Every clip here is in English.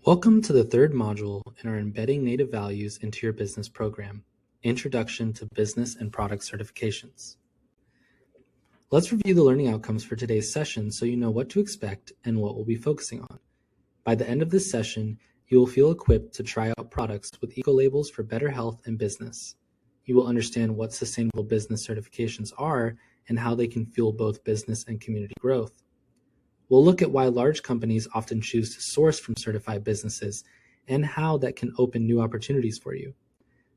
Welcome to the third module in our Embedding Native Values into Your Business program, Introduction to Business and Product Certifications. Let's review the learning outcomes for today's session so you know what to expect and what we'll be focusing on. By the end of this session, you will feel equipped to try out products with eco-labels for better health and business. You will understand what sustainable business certifications are and how they can fuel both business and community growth. We'll look at why large companies often choose to source from certified businesses and how that can open new opportunities for you.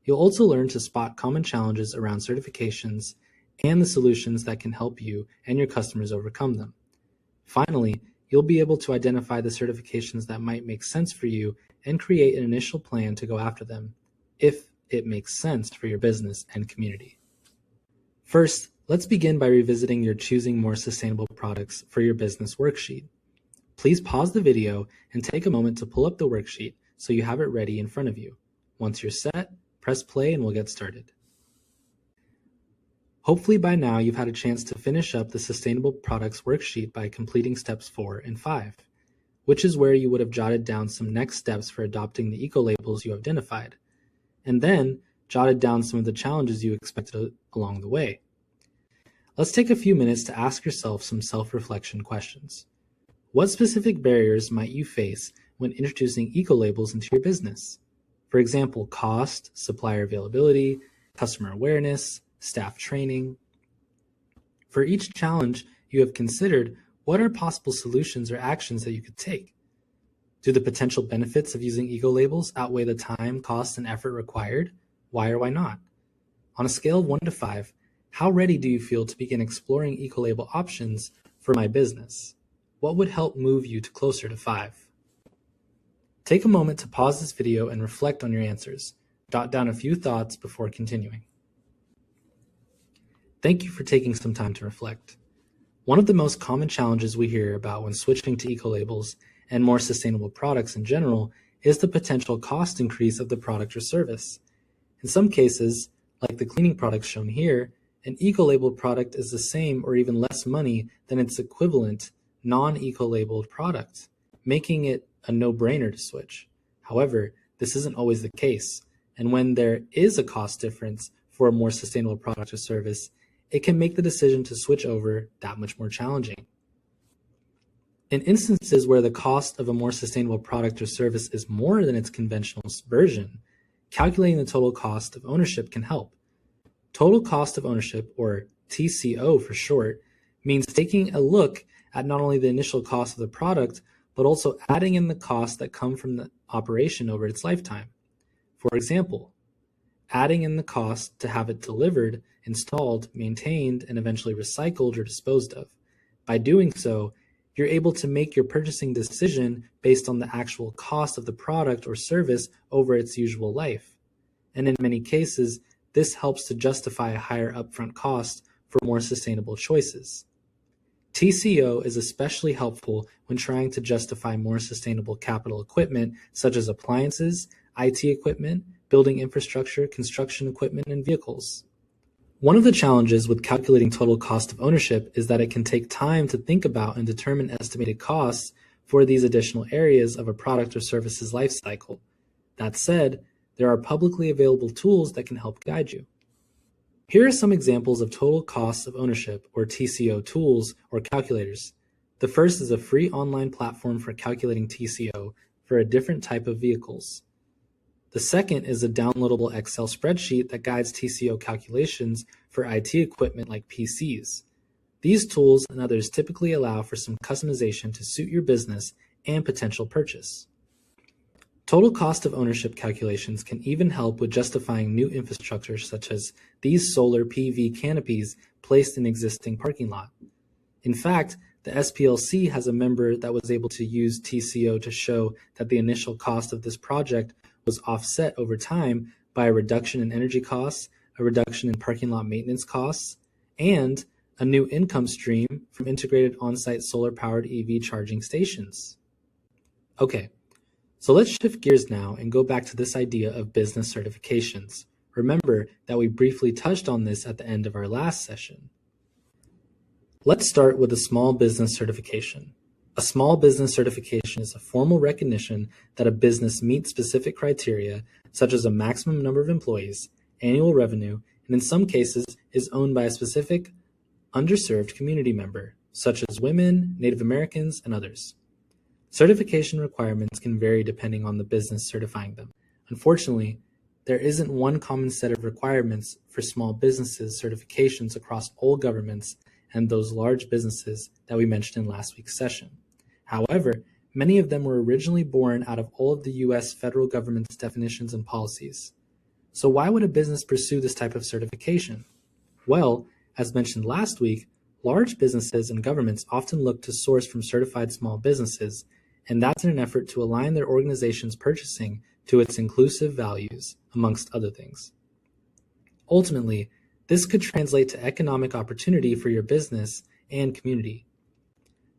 You'll also learn to spot common challenges around certifications and the solutions that can help you and your customers overcome them. Finally, you'll be able to identify the certifications that might make sense for you and create an initial plan to go after them if it makes sense for your business and community. First, let's begin by revisiting your Choosing More Sustainable Products for Your Business worksheet. Please pause the video and take a moment to pull up the worksheet so you have it ready in front of you. Once you're set, press play and we'll get started. Hopefully by now you've had a chance to finish up the Sustainable Products worksheet by completing steps 4 and 5, which is where you would have jotted down some next steps for adopting the eco-labels you identified, and then jotted down some of the challenges you expected along the way. Let's take a few minutes to ask yourself some self-reflection questions. What specific barriers might you face when introducing eco-labels into your business? For example, cost, supplier availability, customer awareness, staff training. For each challenge you have considered, what are possible solutions or actions that you could take? Do the potential benefits of using eco-labels outweigh the time, cost, and effort required? Why or why not? On a scale of 1 to 5, how ready do you feel to begin exploring eco-label options for my business? What would help move you to closer to 5? Take a moment to pause this video and reflect on your answers. Jot down a few thoughts before continuing. Thank you for taking some time to reflect. One of the most common challenges we hear about when switching to eco-labels and more sustainable products in general is the potential cost increase of the product or service. In some cases, like the cleaning products shown here, an eco-labeled product is the same or even less money than its equivalent non-eco-labeled product, making it a no-brainer to switch. However, this isn't always the case, and when there is a cost difference for a more sustainable product or service, it can make the decision to switch over that much more challenging. In instances where the cost of a more sustainable product or service is more than its conventional version, calculating the total cost of ownership can help. Total cost of ownership, or TCO for short, means taking a look at not only the initial cost of the product, but also adding in the costs that come from the operation over its lifetime. For example, adding in the cost to have it delivered, installed, maintained, and eventually recycled or disposed of. By doing so, you're able to make your purchasing decision based on the actual cost of the product or service over its usual life. And in many cases, this helps to justify a higher upfront cost for more sustainable choices. TCO is especially helpful when trying to justify more sustainable capital equipment such as appliances, IT equipment, building infrastructure, construction equipment, and vehicles. One of the challenges with calculating total cost of ownership is that it can take time to think about and determine estimated costs for these additional areas of a product or service's life cycle. That said, there are publicly available tools that can help guide you. Here are some examples of total costs of ownership, or TCO tools or calculators. The first is a free online platform for calculating TCO for a different type of vehicles. The second is a downloadable Excel spreadsheet that guides TCO calculations for IT equipment like PCs. These tools and others typically allow for some customization to suit your business and potential purchase. Total cost of ownership calculations can even help with justifying new infrastructure such as these solar PV canopies placed in existing parking lot. In fact, the SPLC has a member that was able to use TCO to show that the initial cost of this project was offset over time by a reduction in energy costs, a reduction in parking lot maintenance costs, and a new income stream from integrated on-site solar-powered EV charging stations. Okay. So let's shift gears now and go back to this idea of business certifications. Remember that we briefly touched on this at the end of our last session. Let's start with a small business certification. A small business certification is a formal recognition that a business meets specific criteria, such as a maximum number of employees, annual revenue, and in some cases is owned by a specific underserved community member, such as women, Native Americans, and others. Certification requirements can vary depending on the business certifying them. Unfortunately, there isn't one common set of requirements for small businesses certifications across all governments and those large businesses that we mentioned in last week's session. However, many of them were originally born out of all of the US federal government's definitions and policies. So why would a business pursue this type of certification? Well, as mentioned last week, large businesses and governments often look to source from certified small businesses, and that's in an effort to align their organization's purchasing to its inclusive values, amongst other things. Ultimately, this could translate to economic opportunity for your business and community.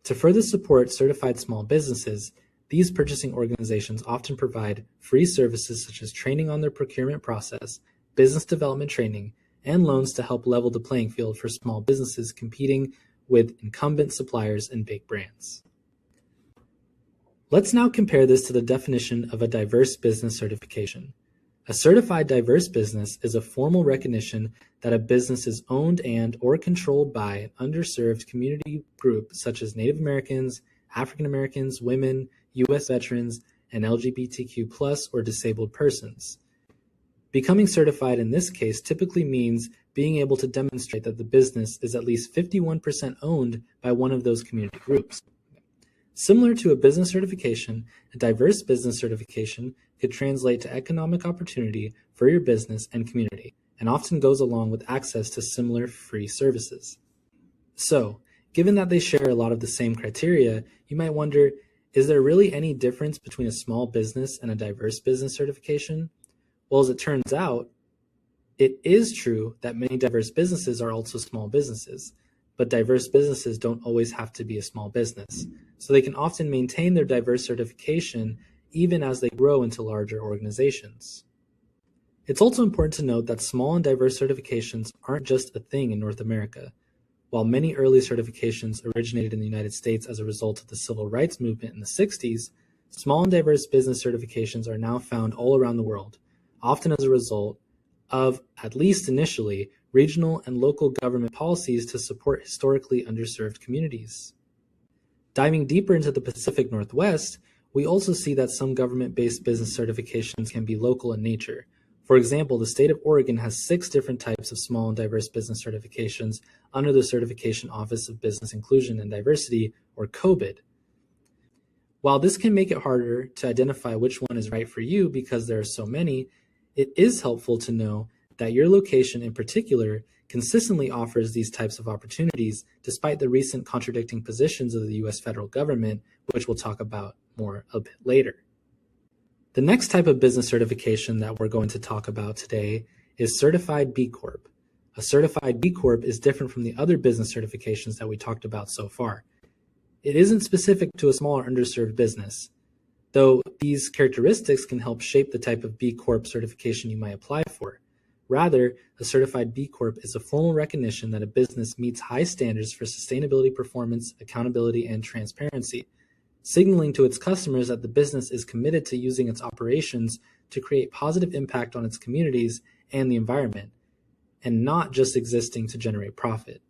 To further support certified small businesses, these purchasing organizations often provide free services such as training on their procurement process, business development training, and loans to help level the playing field for small businesses competing with incumbent suppliers and big brands. Let's now compare this to the definition of a diverse business certification. A certified diverse business is a formal recognition that a business is owned and or controlled by an underserved community group such as Native Americans, African Americans, women, U.S. veterans, and LGBTQ+ or disabled persons. Becoming certified in this case typically means being able to demonstrate that the business is at least 51% owned by one of those community groups. Similar to a business certification, a diverse business certification could translate to economic opportunity for your business and community, and often goes along with access to similar free services. So, given that they share a lot of the same criteria, you might wonder, is there really any difference between a small business and a diverse business certification? Well, as it turns out, it is true that many diverse businesses are also small businesses, but diverse businesses don't always have to be a small business. So they can often maintain their diverse certification even as they grow into larger organizations. It's also important to note that small and diverse certifications aren't just a thing in North America. While many early certifications originated in the United States as a result of the civil rights movement in the 60s, small and diverse business certifications are now found all around the world, often as a result of, at least initially, regional and local government policies to support historically underserved communities. Diving deeper into the Pacific Northwest, we also see that some government-based business certifications can be local in nature. For example, the state of Oregon has 6 different types of small and diverse business certifications under the Certification Office of Business Inclusion and Diversity, or COBID. While this can make it harder to identify which one is right for you because there are so many, it is helpful to know that your location in particular consistently offers these types of opportunities despite the recent contradicting positions of the US federal government, which we'll talk about more a bit later. The next type of business certification that we're going to talk about today is Certified B Corp. A Certified B Corp is different from the other business certifications that we talked about so far. It isn't specific to a small or underserved business, though these characteristics can help shape the type of B Corp certification you might apply for. Rather, a certified B Corp is a formal recognition that a business meets high standards for sustainability, performance, accountability, and transparency, signaling to its customers that the business is committed to using its operations to create positive impact on its communities and the environment, and not just existing to generate profit.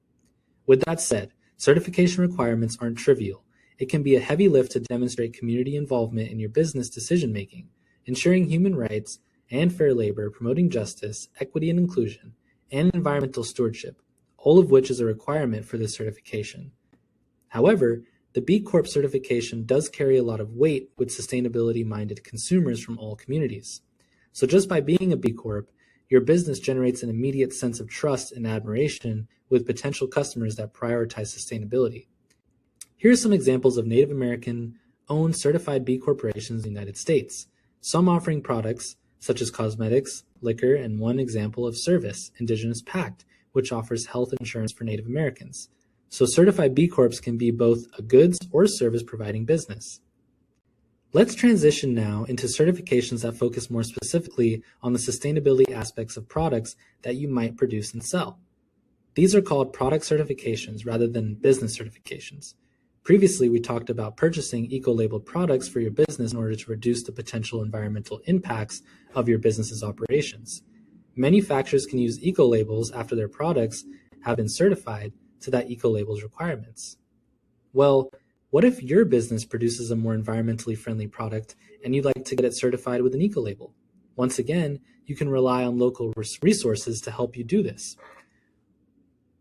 With that said, certification requirements aren't trivial. It can be a heavy lift to demonstrate community involvement in your business decision-making, ensuring human rights and fair labor, promoting justice, equity and inclusion, and environmental stewardship, all of which is a requirement for this certification. However, the B Corp certification does carry a lot of weight with sustainability-minded consumers from all communities. So just by being a B Corp, your business generates an immediate sense of trust and admiration with potential customers that prioritize sustainability. Here are some examples of Native American-owned certified B corporations in the United States, some offering products such as cosmetics, liquor, and one example of service, Indigenous Pact, which offers health insurance for Native Americans. So certified B Corps can be both a goods or service providing business. Let's transition now into certifications that focus more specifically on the sustainability aspects of products that you might produce and sell. These are called product certifications rather than business certifications. Previously, we talked about purchasing eco-labeled products for your business in order to reduce the potential environmental impacts of your business's operations. Manufacturers can use eco-labels after their products have been certified to that eco-label's requirements. Well, what if your business produces a more environmentally friendly product and you'd like to get it certified with an eco-label? Once again, you can rely on local resources to help you do this.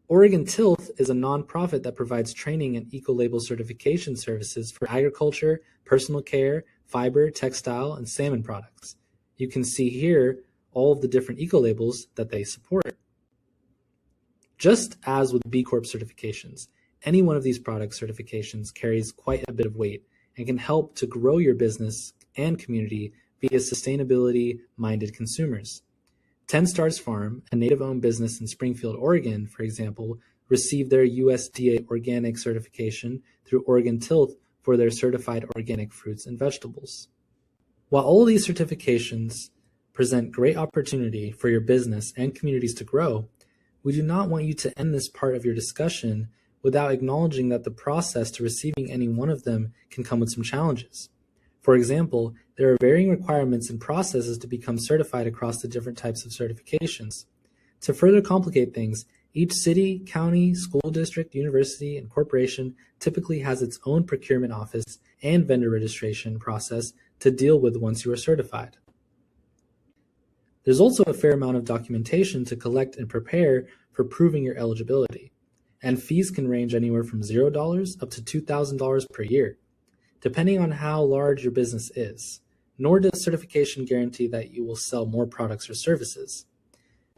Oregon Tilth is a nonprofit that provides training and eco-label certification services for agriculture, personal care, fiber, textile, and salmon products. You can see here all of the different eco-labels that they support. Just as with B Corp certifications, any one of these product certifications carries quite a bit of weight and can help to grow your business and community via sustainability-minded consumers. 10 Stars Farm, a native-owned business in Springfield, Oregon, for example, received their USDA organic certification through Oregon Tilth for their certified organic fruits and vegetables. While all of these certifications present great opportunity for your business and communities to grow, we do not want you to end this part of your discussion without acknowledging that the process to receiving any one of them can come with some challenges. For example, there are varying requirements and processes to become certified across the different types of certifications. To further complicate things, each city, county, school district, university, and corporation typically has its own procurement office and vendor registration process to deal with once you are certified. There's also a fair amount of documentation to collect and prepare for proving your eligibility, and fees can range anywhere from $0 up to $2,000 per year, depending on how large your business is, nor does certification guarantee that you will sell more products or services.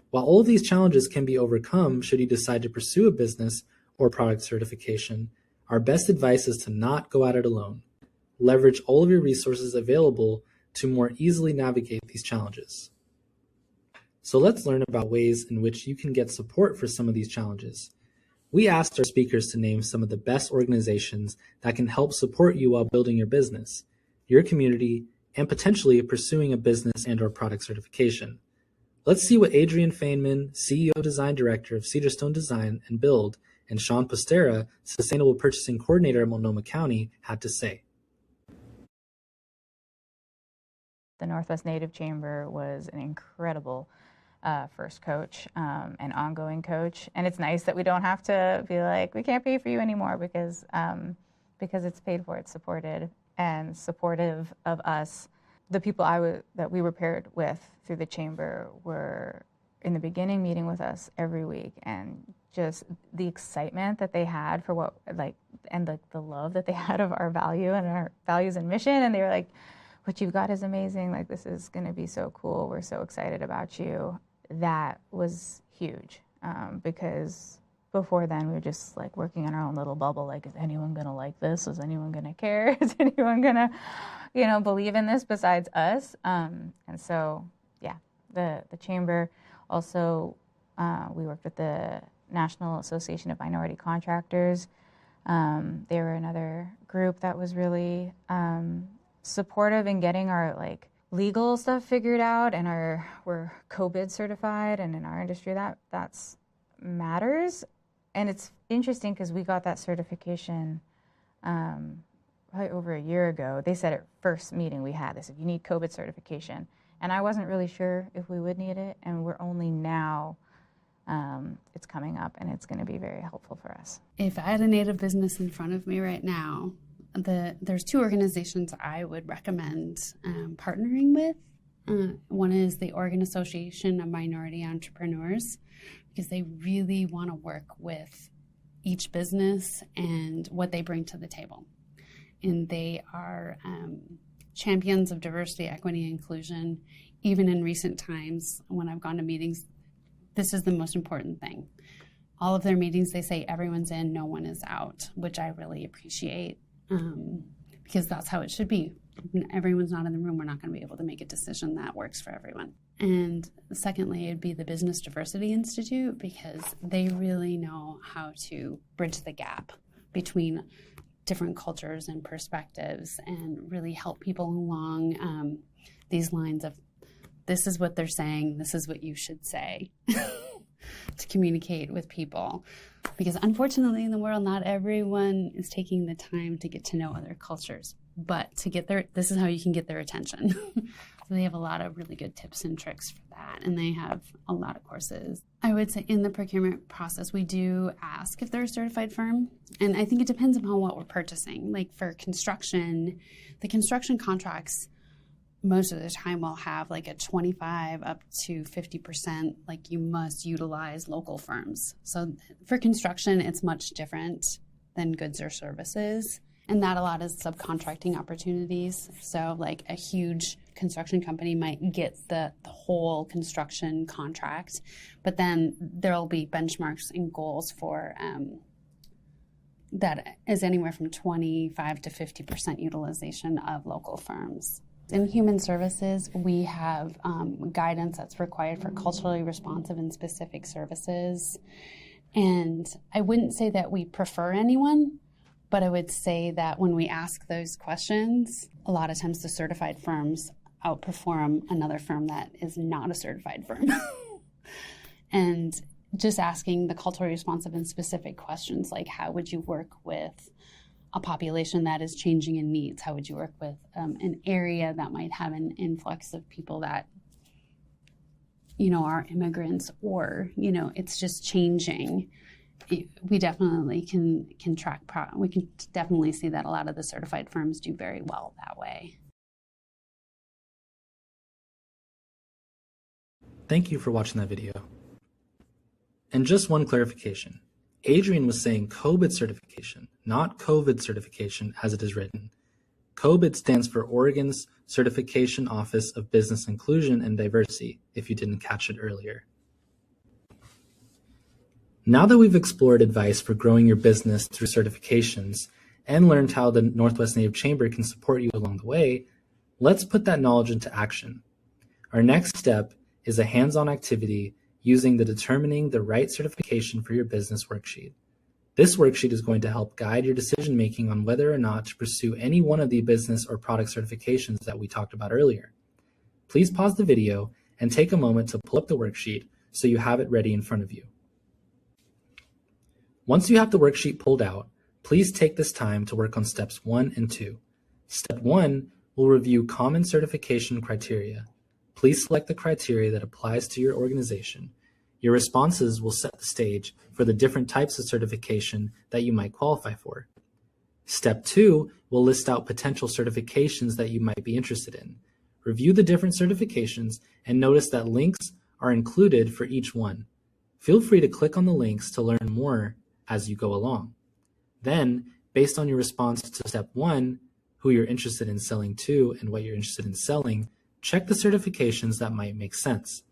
While all of these challenges can be overcome should you decide to pursue a business or product certification, our best advice is to not go at it alone. Leverage all of your resources available to more easily navigate these challenges. So let's learn about ways in which you can get support for some of these challenges. We asked our speakers to name some of the best organizations that can help support you while building your business, your community, and potentially pursuing a business and/or product certification. Let's see what Adrian Feynman, CEO Design Director of Cedarstone Design and Build, and Sean Postera, Sustainable Purchasing Coordinator at Multnomah County, had to say. The Northwest Native Chamber was an incredible first coach and ongoing coach, and it's nice that we don't have to be like, we can't pay for you anymore because it's paid for, it's supported and supportive of us. The people that we were paired with through the chamber were in the beginning meeting with us every week, and just the excitement that they had for what and the love that they had of our value and our values and mission, and they were like, what you've got is amazing, like this is going to be so cool, we're so excited about you. That was huge because before then we were just like working in our own little bubble, like, is anyone going to like this? Is anyone going to care? Is anyone going to, believe in this besides us? And so, yeah, the chamber also, we worked with the National Association of Minority Contractors. They were another group that was really supportive in getting our legal stuff figured out, and we're co-bid certified, and in our industry that's matters. And it's interesting because we got that certification probably over a year ago. They said at first meeting we had, they said you need co-bid certification, and I wasn't really sure if we would need it, and we're only now it's coming up, and it's going to be very helpful for us. If I had a Native business in front of me right now, there's two organizations I would recommend partnering with. One is the Oregon Association of Minority Entrepreneurs, because they really want to work with each business and what they bring to the table. And they are champions of diversity, equity, and inclusion. Even in recent times, when I've gone to meetings, this is the most important thing. All of their meetings, they say everyone's in, no one is out, which I really appreciate. Because that's how it should be. When everyone's not in the room, we're not going to be able to make a decision that works for everyone. And secondly, it'd be the Business Diversity Institute, because they really know how to bridge the gap between different cultures and perspectives and really help people along these lines of, this is what they're saying, this is what you should say. to communicate with people, because unfortunately in the world, not everyone is taking the time to get to know other cultures. But to get this is how you can get their attention. So they have a lot of really good tips and tricks for that, and they have a lot of courses. I would say in the procurement process, we do ask if they're a certified firm, and I think it depends upon what we're purchasing. Like for construction, the construction contracts most of the time will have like a 25 up to 50%, like you must utilize local firms. So for construction, it's much different than goods or services. And that a lot is subcontracting opportunities. So like a huge construction company might get the whole construction contract, but then there'll be benchmarks and goals for that is anywhere from 25 to 50% utilization of local firms. In human services, we have guidance that's required for culturally responsive and specific services. And I wouldn't say that we prefer anyone, but I would say that when we ask those questions, a lot of times the certified firms outperform another firm that is not a certified firm. And just asking the culturally responsive and specific questions like, how would you work with a population that is changing in needs? How would you work with an area that might have an influx of people that, are immigrants, or, it's just changing? We definitely can track, we can definitely see that a lot of the certified firms do very well that way. Thank you for watching that video. And just one clarification. Adrian was saying COBID certification, not COVID certification as it is written. COBID stands for Oregon's Certification Office of Business Inclusion and Diversity, if you didn't catch it earlier. Now that we've explored advice for growing your business through certifications and learned how the Northwest Native Chamber can support you along the way, let's put that knowledge into action. Our next step is a hands-on activity using the Determining the Right Certification for Your Business worksheet. This worksheet is going to help guide your decision-making on whether or not to pursue any one of the business or product certifications that we talked about earlier. Please pause the video and take a moment to pull up the worksheet so you have it ready in front of you. Once you have the worksheet pulled out, please take this time to work on steps 1 and 2. Step 1 will review common certification criteria. Please select the criteria that applies to your organization. Your responses will set the stage for the different types of certification that you might qualify for. Step 2 will list out potential certifications that you might be interested in. Review the different certifications and notice that links are included for each one. Feel free to click on the links to learn more as you go along. Then, based on your response to step 1, who you're interested in selling to and what you're interested in selling, check the certifications that might make sense.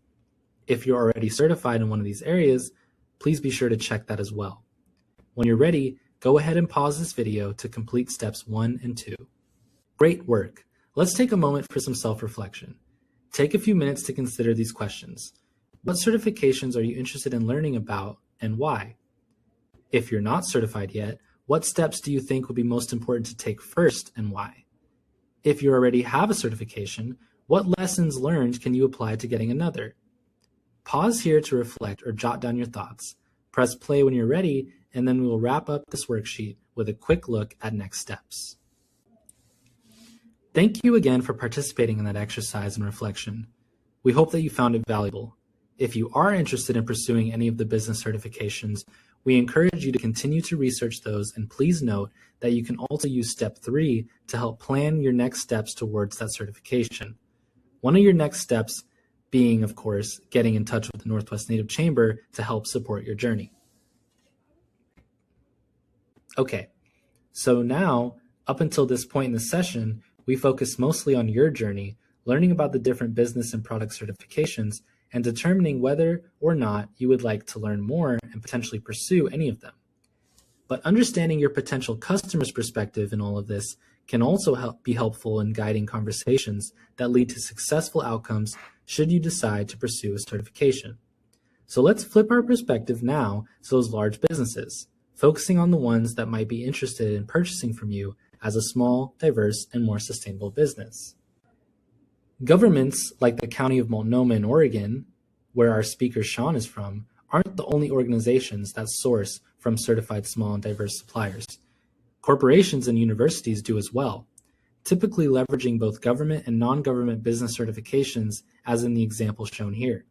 If you're already certified in one of these areas, please be sure to check that as well. When you're ready, go ahead and pause this video to complete steps 1 and 2. Great work. Let's take a moment for some self-reflection. Take a few minutes to consider these questions. What certifications are you interested in learning about and why? If you're not certified yet, what steps do you think would be most important to take first and why? If you already have a certification, what lessons learned can you apply to getting another? Pause here to reflect or jot down your thoughts. Press play when you're ready, and then we will wrap up this worksheet with a quick look at next steps. Thank you again for participating in that exercise and reflection. We hope that you found it valuable. If you are interested in pursuing any of the business certifications, we encourage you to continue to research those, and please note that you can also use step 3 to help plan your next steps towards that certification. One of your next steps being, of course, getting in touch with the Northwest Native Chamber to help support your journey. Okay, so now, up until this point in the session, we focused mostly on your journey, learning about the different business and product certifications, and determining whether or not you would like to learn more and potentially pursue any of them. But understanding your potential customer's perspective in all of this can also be helpful in guiding conversations that lead to successful outcomes should you decide to pursue a certification. So let's flip our perspective now to those large businesses, focusing on the ones that might be interested in purchasing from you as a small, diverse, and more sustainable business. Governments like the County of Multnomah in Oregon, where our speaker Sean is from, aren't the only organizations that source from certified small and diverse suppliers. Corporations and universities do as well, typically leveraging both government and non-government business certifications, as in the example shown here.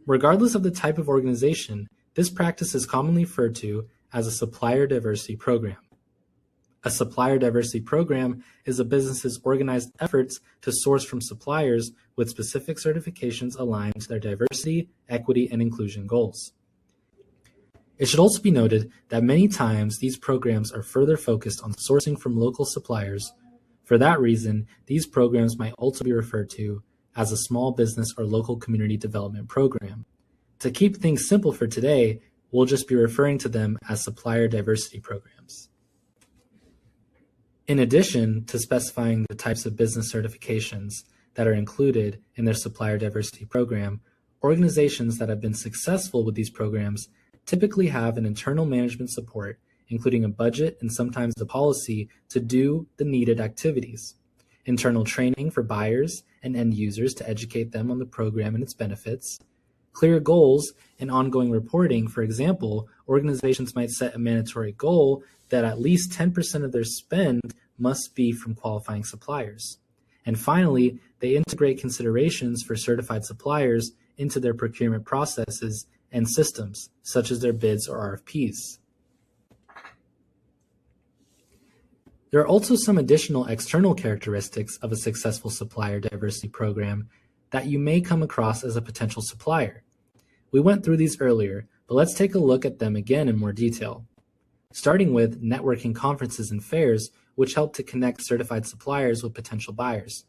Regardless of the type of organization, this practice is commonly referred to as a supplier diversity program. A supplier diversity program is a business's organized efforts to source from suppliers with specific certifications aligned to their diversity, equity, and inclusion goals. It should also be noted that many times these programs are further focused on sourcing from local suppliers. For that reason, these programs might also be referred to as a small business or local community development program. To keep things simple for today, we'll just be referring to them as supplier diversity programs. In addition to specifying the types of business certifications that are included in their supplier diversity program, organizations that have been successful with these programs typically have an internal management support, including a budget and sometimes the policy to do the needed activities, internal training for buyers and end users to educate them on the program and its benefits, clear goals and ongoing reporting. For example, organizations might set a mandatory goal that at least 10% of their spend must be from qualifying suppliers. And finally, they integrate considerations for certified suppliers into their procurement processes and systems, such as their bids or RFPs. There are also some additional external characteristics of a successful supplier diversity program that you may come across as a potential supplier. We went through these earlier, but let's take a look at them again in more detail. Starting with networking conferences and fairs, which help to connect certified suppliers with potential buyers.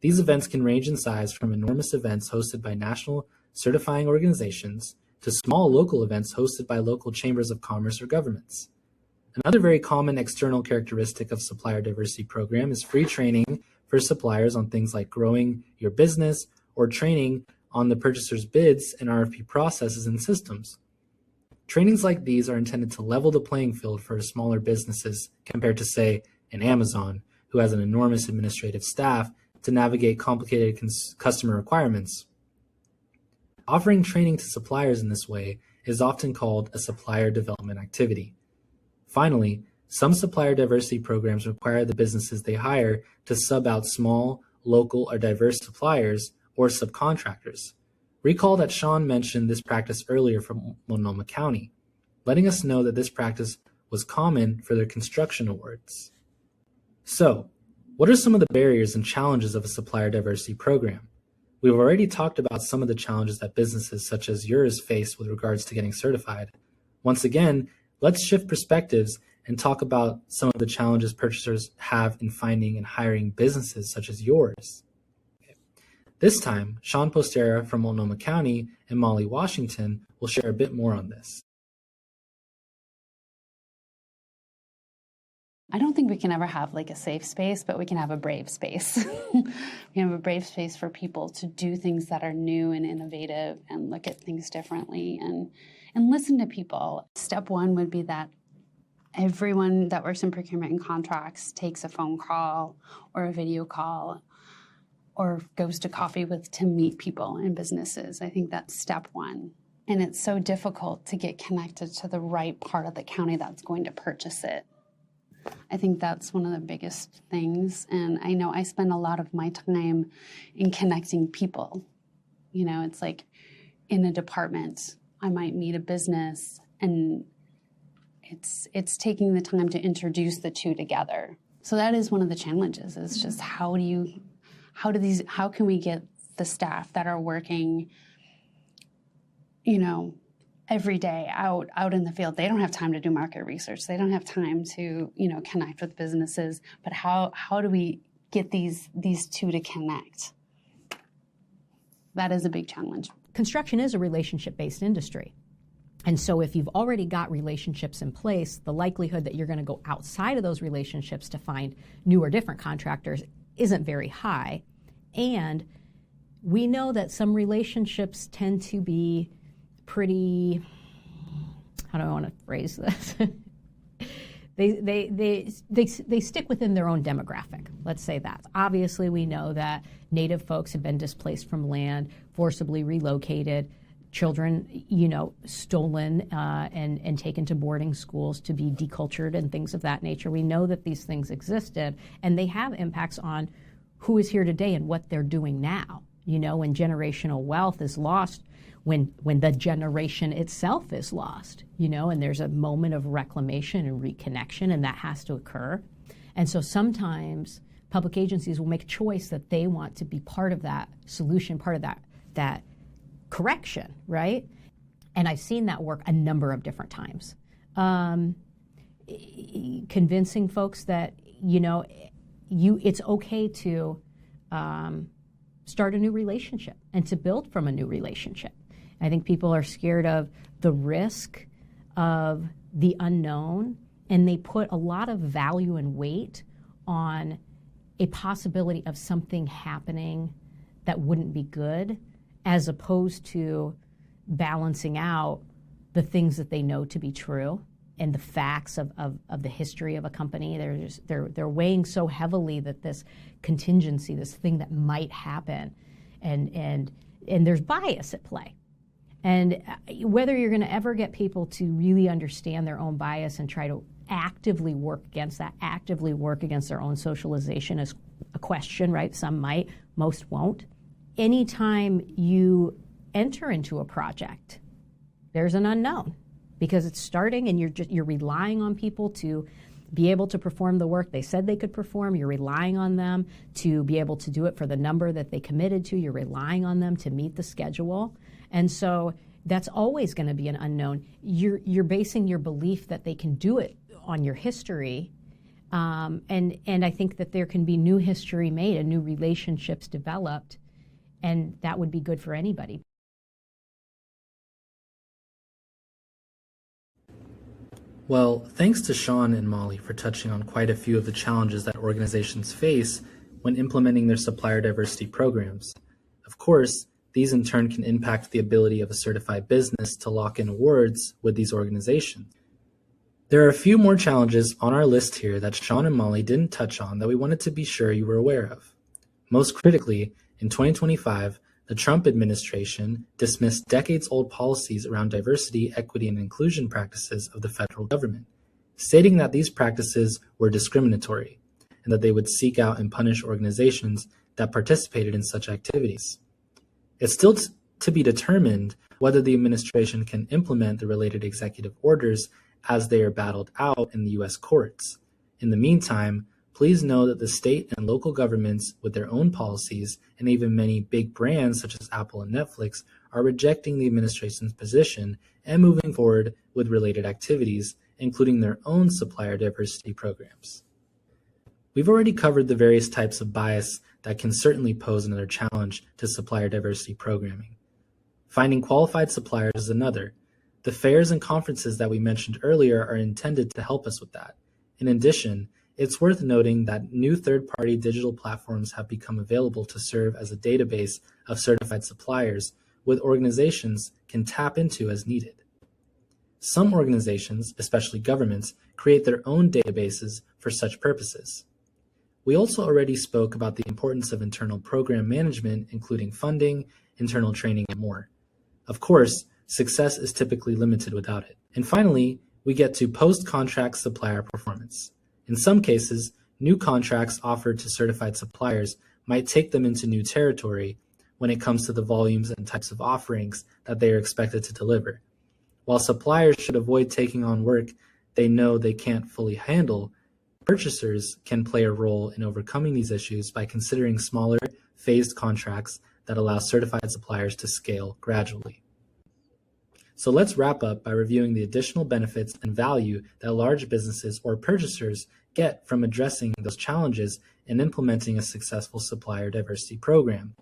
These events can range in size from enormous events hosted by national certifying organizations to small local events hosted by local chambers of commerce or governments. Another very common external characteristic of supplier diversity program is free training for suppliers on things like growing your business or training on the purchaser's bids and RFP processes and systems. Trainings like these are intended to level the playing field for smaller businesses compared to, say, an Amazon, who has an enormous administrative staff to navigate complicated customer requirements. Offering training to suppliers in this way is often called a supplier development activity. Finally, some supplier diversity programs require the businesses they hire to sub out small, local, or diverse suppliers or subcontractors. Recall that Sean mentioned this practice earlier from Multnomah County, letting us know that this practice was common for their construction awards. So, what are some of the barriers and challenges of a supplier diversity program? We've already talked about some of the challenges that businesses such as yours face with regards to getting certified. Once again, let's shift perspectives and talk about some of the challenges purchasers have in finding and hiring businesses such as yours. This time, Sean Postera from Multnomah County and Molly Washington will share a bit more on this. I don't think we can ever have like a safe space, but we can have a brave space. We can have a brave space for people to do things that are new and innovative and look at things differently and listen to people. Step one would be that everyone that works in procurement and contracts takes a phone call or a video call or goes to coffee to meet people in businesses. I think that's step one. And it's so difficult to get connected to the right part of the county that's going to purchase it. I think that's one of the biggest things. And I know I spend a lot of my time in connecting people. You know, it's like in a department, I might meet a business and it's taking the time to introduce the two together. So that is one of the challenges, is just how can we get the staff that are working, you know, every day out in the field. They don't have time to do market research. They don't have time to, you know, connect with businesses. But how do we get these two to connect? That is a big challenge. Construction is a relationship-based industry. And so if you've already got relationships in place, the likelihood that you're going to go outside of those relationships to find new or different contractors isn't very high. And we know that some relationships tend to be pretty, how do I want to phrase this? They stick within their own demographic. Let's say that. Obviously, we know that Native folks have been displaced from land, forcibly relocated. children, stolen and taken to boarding schools to be decultured and things of that nature. We know that these things existed, and they have impacts on who is here today and what they're doing now. When generational wealth is lost, when the generation itself is lost, and there's a moment of reclamation and reconnection, and that has to occur. And so sometimes public agencies will make a choice that they want to be part of that solution, part of that correction, right? And I've seen that work a number of different times. Convincing folks that, it's okay to start a new relationship and to build from a new relationship. I think people are scared of the risk of the unknown, and they put a lot of value and weight on a possibility of something happening that wouldn't be good, as opposed to balancing out the things that they know to be true and the facts of the history of a company. They're weighing so heavily that this contingency, this thing that might happen, and there's bias at play. And whether you're going to ever get people to really understand their own bias and try to actively work against that, actively work against their own socialization is a question, right? Some might, most won't. Anytime you enter into a project, there's an unknown because it's starting and you're relying on people to be able to perform the work they said they could perform. You're relying on them to be able to do it for the number that they committed to. You're relying on them to meet the schedule. And so that's always going to be an unknown. You're basing your belief that they can do it on your history. And I think that there can be new history made and new relationships developed, and that would be good for anybody. Well, thanks to Sean and Molly for touching on quite a few of the challenges that organizations face when implementing their supplier diversity programs. Of course, these in turn can impact the ability of a certified business to lock in awards with these organizations. There are a few more challenges on our list here that Sean and Molly didn't touch on that we wanted to be sure you were aware of. Most critically, in 2025, the Trump administration dismissed decades-old policies around diversity, equity, and inclusion practices of the federal government, stating that these practices were discriminatory and that they would seek out and punish organizations that participated in such activities. It's still to be determined whether the administration can implement the related executive orders as they are battled out in the U.S. courts. In the meantime, please know that the state and local governments, with their own policies, and even many big brands such as Apple and Netflix, are rejecting the administration's position and moving forward with related activities, including their own supplier diversity programs. We've already covered the various types of bias that can certainly pose another challenge to supplier diversity programming. Finding qualified suppliers is another. The fairs and conferences that we mentioned earlier are intended to help us with that. In addition, it's worth noting that new third-party digital platforms have become available to serve as a database of certified suppliers, with organizations can tap into as needed. Some organizations, especially governments, create their own databases for such purposes. We also already spoke about the importance of internal program management, including funding, internal training, and more. Of course, success is typically limited without it. And finally, we get to post-contract supplier performance. In some cases, new contracts offered to certified suppliers might take them into new territory when it comes to the volumes and types of offerings that they are expected to deliver. While suppliers should avoid taking on work they know they can't fully handle, purchasers can play a role in overcoming these issues by considering smaller, phased contracts that allow certified suppliers to scale gradually. So let's wrap up by reviewing the additional benefits and value that large businesses or purchasers get from addressing those challenges and implementing a successful supplier diversity program.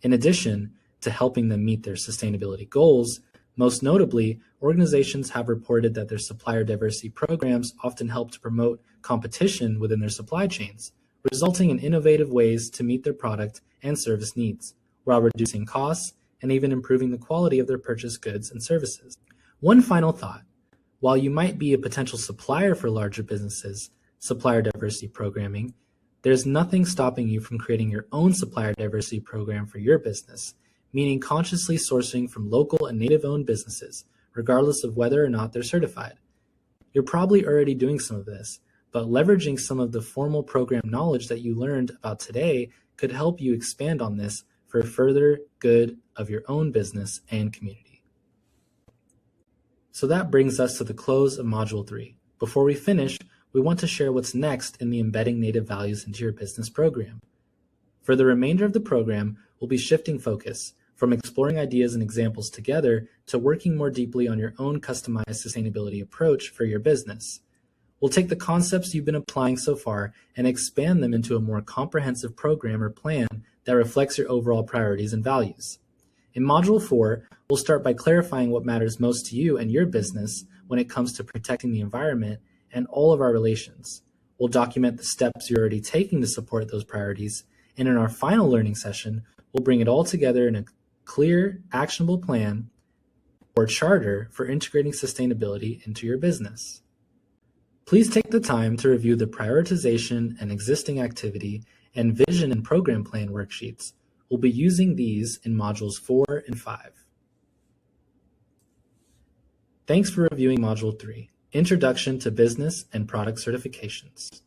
In addition to helping them meet their sustainability goals, most notably, organizations have reported that their supplier diversity programs often help to promote competition within their supply chains, resulting in innovative ways to meet their product and service needs, while reducing costs and even improving the quality of their purchased goods and services. One final thought. While you might be a potential supplier for larger businesses' supplier diversity programming, there's nothing stopping you from creating your own supplier diversity program for your business. meaning consciously sourcing from local and native-owned businesses, regardless of whether or not they're certified. You're probably already doing some of this, but leveraging some of the formal program knowledge that you learned about today could help you expand on this for further good of your own business and community. So that brings us to the close of Module 3. Before we finish, we want to share what's next in the Embedding Native Values into Your Business program. For the remainder of the program, we'll be shifting focus from exploring ideas and examples together to working more deeply on your own customized sustainability approach for your business. We'll take the concepts you've been applying so far and expand them into a more comprehensive program or plan that reflects your overall priorities and values. In Module 4, we'll start by clarifying what matters most to you and your business when it comes to protecting the environment and all of our relations. We'll document the steps you're already taking to support those priorities, and in our final learning session, we'll bring it all together in a clear, actionable plan or charter for integrating sustainability into your business. Please take the time to review the prioritization and existing activity and vision and program plan worksheets. We'll be using these in Modules 4 and 5. Thanks for reviewing Module 3, Introduction to Business and Product Certifications.